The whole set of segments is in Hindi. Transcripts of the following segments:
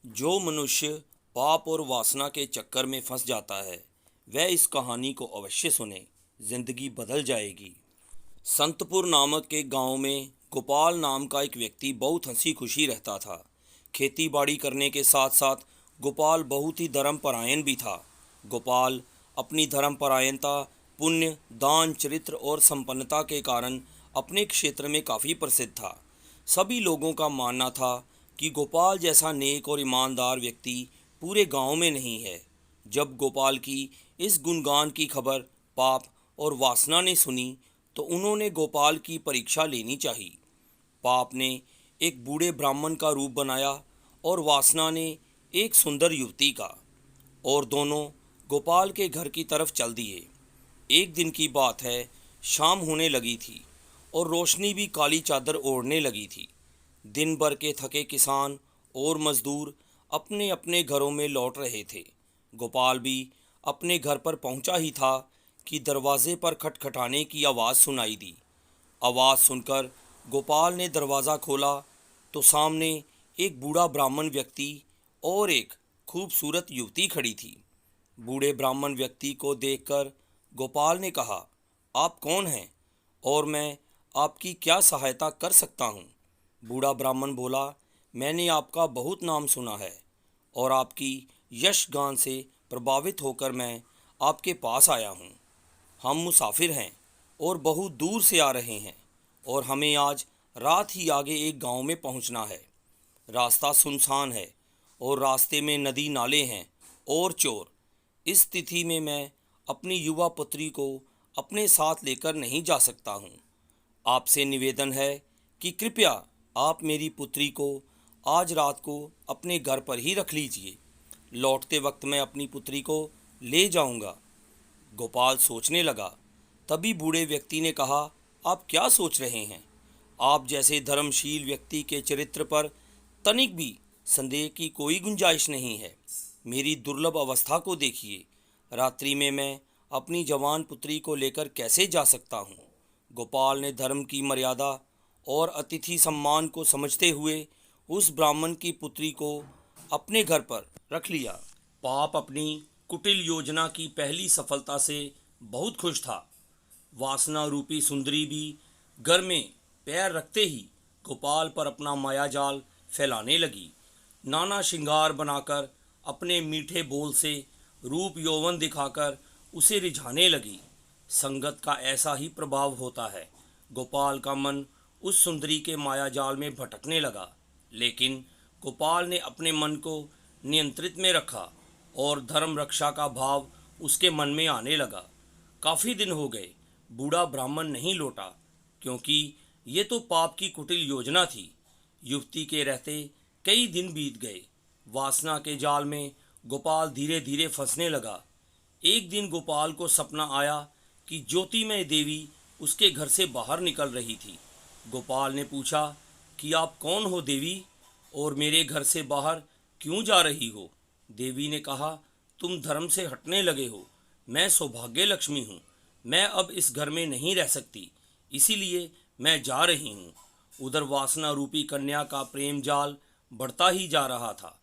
जो मनुष्य पाप और वासना के चक्कर में फंस जाता है वह इस कहानी को अवश्य सुने। जिंदगी बदल जाएगी। संतपुर नामक के गांव में गोपाल नाम का एक व्यक्ति बहुत हंसी खुशी रहता था। खेती बाड़ी करने के साथ साथ गोपाल बहुत ही धर्मपरायण भी था। गोपाल अपनी धर्मपरायणता, पुण्य, दान, चरित्र और संपन्नता के कारण अपने क्षेत्र में काफ़ी प्रसिद्ध था। सभी लोगों का मानना था कि गोपाल जैसा नेक और ईमानदार व्यक्ति पूरे गांव में नहीं है। जब गोपाल की इस गुणगान की खबर पाप और वासना ने सुनी तो उन्होंने गोपाल की परीक्षा लेनी चाहिए। पाप ने एक बूढ़े ब्राह्मण का रूप बनाया और वासना ने एक सुंदर युवती का, और दोनों गोपाल के घर की तरफ चल दिए। एक दिन की बात है, शाम होने लगी थी और रोशनी भी काली चादर ओढ़ने लगी थी। दिन भर के थके किसान और मजदूर अपने अपने घरों में लौट रहे थे। गोपाल भी अपने घर पर पहुंचा ही था कि दरवाजे पर खटखटाने की आवाज़ सुनाई दी। आवाज़ सुनकर गोपाल ने दरवाज़ा खोला तो सामने एक बूढ़ा ब्राह्मण व्यक्ति और एक खूबसूरत युवती खड़ी थी। बूढ़े ब्राह्मण व्यक्ति को देखकर गोपाल ने कहा, आप कौन हैं और मैं आपकी क्या सहायता कर सकता हूँ? बूढ़ा ब्राह्मण बोला, मैंने आपका बहुत नाम सुना है और आपकी यश गान से प्रभावित होकर मैं आपके पास आया हूँ। हम मुसाफिर हैं और बहुत दूर से आ रहे हैं और हमें आज रात ही आगे एक गांव में पहुंचना है। रास्ता सुनसान है और रास्ते में नदी नाले हैं और चोर। इस स्थिति में मैं अपनी युवा पुत्री को अपने साथ लेकर नहीं जा सकता हूँ। आपसे निवेदन है कि कृपया आप मेरी पुत्री को आज रात को अपने घर पर ही रख लीजिए। लौटते वक्त मैं अपनी पुत्री को ले जाऊंगा। गोपाल सोचने लगा। तभी बूढ़े व्यक्ति ने कहा, आप क्या सोच रहे हैं? आप जैसे धर्मशील व्यक्ति के चरित्र पर तनिक भी संदेह की कोई गुंजाइश नहीं है। मेरी दुर्लभ अवस्था को देखिए। रात्रि में मैं अपनी जवान पुत्री को लेकर कैसे जा सकता हूँ? गोपाल ने धर्म की मर्यादा और अतिथि सम्मान को समझते हुए उस ब्राह्मण की पुत्री को अपने घर पर रख लिया। पाप अपनी कुटिल योजना की पहली सफलता से बहुत खुश था। वासना रूपी सुंदरी भी घर में पैर रखते ही गोपाल पर अपना मायाजाल फैलाने लगी। नाना श्रृंगार बनाकर, अपने मीठे बोल से, रूप यौवन दिखाकर उसे रिझाने लगी। संगत का ऐसा ही प्रभाव होता है। गोपाल का मन उस सुंदरी के मायाजाल में भटकने लगा, लेकिन गोपाल ने अपने मन को नियंत्रित में रखा और धर्म रक्षा का भाव उसके मन में आने लगा। काफ़ी दिन हो गए, बूढ़ा ब्राह्मण नहीं लौटा, क्योंकि ये तो पाप की कुटिल योजना थी। युवती के रहते कई दिन बीत गए। वासना के जाल में गोपाल धीरे धीरे फंसने लगा। एक दिन गोपाल को सपना आया कि ज्योतिमय देवी उसके घर से बाहर निकल रही थी। गोपाल ने पूछा कि आप कौन हो देवी, और मेरे घर से बाहर क्यों जा रही हो? देवी ने कहा, तुम धर्म से हटने लगे हो। मैं सौभाग्य लक्ष्मी हूँ। मैं अब इस घर में नहीं रह सकती, इसीलिए मैं जा रही हूँ। उधर वासना रूपी कन्या का प्रेम जाल बढ़ता ही जा रहा था।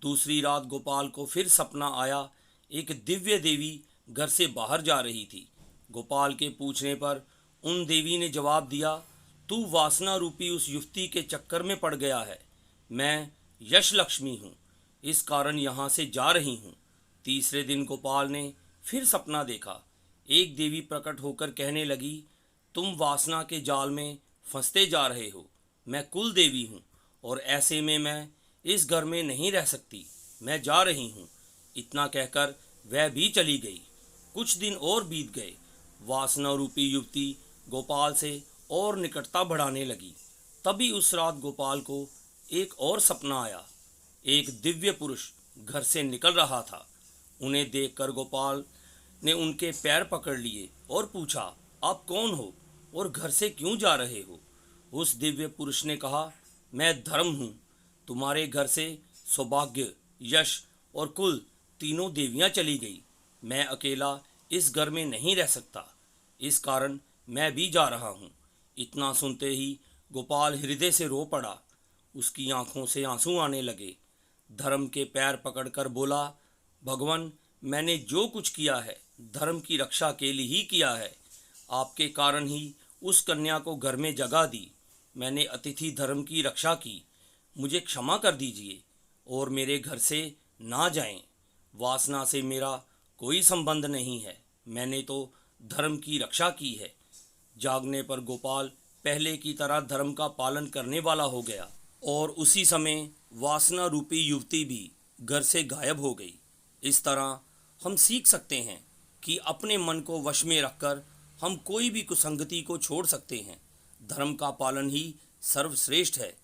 दूसरी रात गोपाल को फिर सपना आया। एक दिव्य देवी घर से बाहर जा रही थी। गोपाल के पूछने पर उन देवी ने जवाब दिया, तू वासना रूपी उस युवती के चक्कर में पड़ गया है। मैं यश लक्ष्मी हूँ, इस कारण यहाँ से जा रही हूँ। तीसरे दिन गोपाल ने फिर सपना देखा। एक देवी प्रकट होकर कहने लगी, तुम वासना के जाल में फंसते जा रहे हो। मैं कुल देवी हूँ और ऐसे में मैं इस घर में नहीं रह सकती। मैं जा रही हूँ। इतना कहकर वह भी चली गई। कुछ दिन और बीत गए। वासना रूपी युवती गोपाल से और निकटता बढ़ाने लगी। तभी उस रात गोपाल को एक और सपना आया। एक दिव्य पुरुष घर से निकल रहा था। उन्हें देखकर गोपाल ने उनके पैर पकड़ लिए और पूछा, आप कौन हो और घर से क्यों जा रहे हो? उस दिव्य पुरुष ने कहा, मैं धर्म हूँ। तुम्हारे घर से सौभाग्य, यश और कुल तीनों देवियाँ चली गई। मैं अकेला इस घर में नहीं रह सकता, इस कारण मैं भी जा रहा हूँ। इतना सुनते ही गोपाल हृदय से रो पड़ा। उसकी आंखों से आंसू आने लगे। धर्म के पैर पकड़कर बोला, भगवान, मैंने जो कुछ किया है धर्म की रक्षा के लिए ही किया है। आपके कारण ही उस कन्या को घर में जगह दी। मैंने अतिथि धर्म की रक्षा की। मुझे क्षमा कर दीजिए और मेरे घर से ना जाएं। वासना से मेरा कोई संबंध नहीं है। मैंने तो धर्म की रक्षा की है। जागने पर गोपाल पहले की तरह धर्म का पालन करने वाला हो गया और उसी समय वासना रूपी युवती भी घर से गायब हो गई। इस तरह हम सीख सकते हैं कि अपने मन को वश में रखकर हम कोई भी कुसंगति को छोड़ सकते हैं। धर्म का पालन ही सर्वश्रेष्ठ है।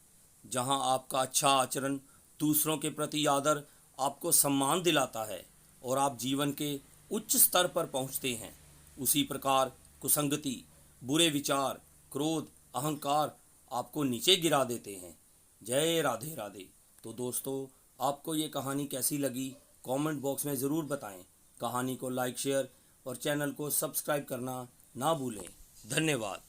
जहां आपका अच्छा आचरण दूसरों के प्रति आदर आपको सम्मान दिलाता है और आप जीवन के उच्च स्तर पर पहुंचते हैं, उसी प्रकार कुसंगति, बुरे विचार, क्रोध, अहंकार आपको नीचे गिरा देते हैं। जय राधे राधे। तो दोस्तों, आपको ये कहानी कैसी लगी कमेंट बॉक्स में ज़रूर बताएं। कहानी को लाइक, शेयर और चैनल को सब्सक्राइब करना ना भूलें। धन्यवाद।